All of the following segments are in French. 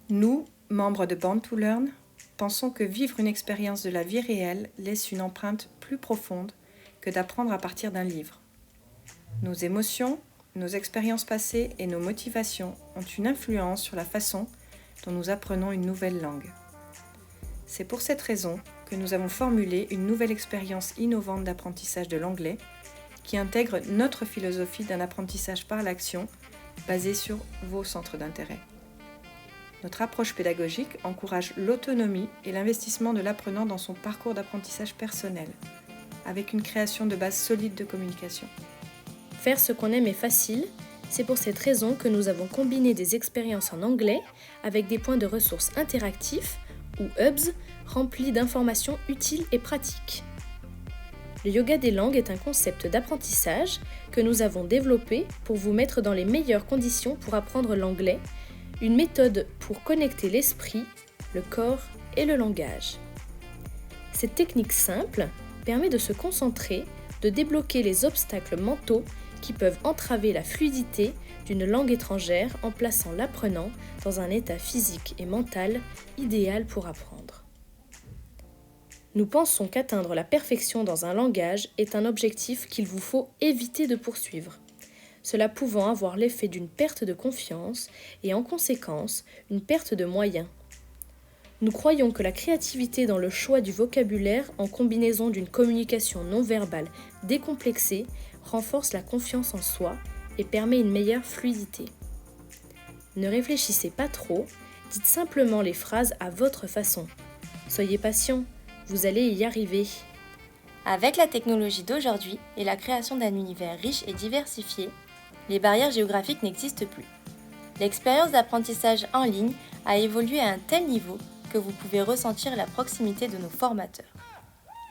Nous, membres de Born to Learn, pensons que vivre une expérience de la vie réelle laisse une empreinte plus profonde que d'apprendre à partir d'un livre. Nos émotions, nos expériences passées et nos motivations ont une influence sur la façon dont nous apprenons une nouvelle langue. C'est pour cette raison que nous avons formulé une nouvelle expérience innovante d'apprentissage de l'anglais qui intègre notre philosophie d'un apprentissage par l'action basé sur vos centres d'intérêt. Notre approche pédagogique encourage l'autonomie et l'investissement de l'apprenant dans son parcours d'apprentissage personnel, avec une création de bases solides de communication. Faire ce qu'on aime est facile, c'est pour cette raison que nous avons combiné des expériences en anglais avec des points de ressources interactifs ou hubs remplis d'informations utiles et pratiques. Le yoga des langues est un concept d'apprentissage que nous avons développé pour vous mettre dans les meilleures conditions pour apprendre l'anglais, une méthode pour connecter l'esprit, le corps et le langage. Cette technique simple permet de se concentrer, de débloquer les obstacles mentaux qui peuvent entraver la fluidité d'une langue étrangère en plaçant l'apprenant dans un état physique et mental idéal pour apprendre. Nous pensons qu'atteindre la perfection dans un langage est un objectif qu'il vous faut éviter de poursuivre, cela pouvant avoir l'effet d'une perte de confiance et en conséquence une perte de moyens. Nous croyons que la créativité dans le choix du vocabulaire en combinaison d'une communication non verbale décomplexée renforce la confiance en soi et permet une meilleure fluidité. Ne réfléchissez pas trop, dites simplement les phrases à votre façon. Soyez patient, vous allez y arriver. Avec la technologie d'aujourd'hui et la création d'un univers riche et diversifié, les barrières géographiques n'existent plus. L'expérience d'apprentissage en ligne a évolué à un tel niveau que vous pouvez ressentir la proximité de nos formateurs.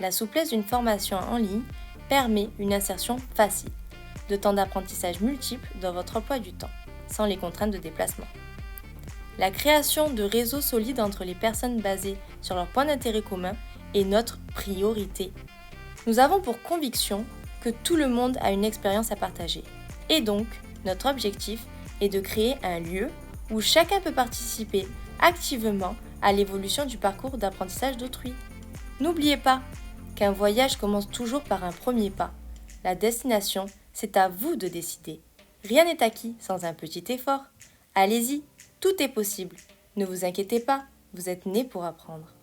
La souplesse d'une formation en ligne permet une insertion facile, de temps d'apprentissage multiples dans votre emploi du temps, sans les contraintes de déplacement. La création de réseaux solides entre les personnes basées sur leurs points d'intérêt communs est notre priorité. Nous avons pour conviction que tout le monde a une expérience à partager. Et donc, notre objectif est de créer un lieu où chacun peut participer activement à l'évolution du parcours d'apprentissage d'autrui. N'oubliez pas qu'un voyage commence toujours par un premier pas. La destination, c'est à vous de décider. Rien n'est acquis sans un petit effort. Allez-y, tout est possible. Ne vous inquiétez pas, vous êtes nés pour apprendre.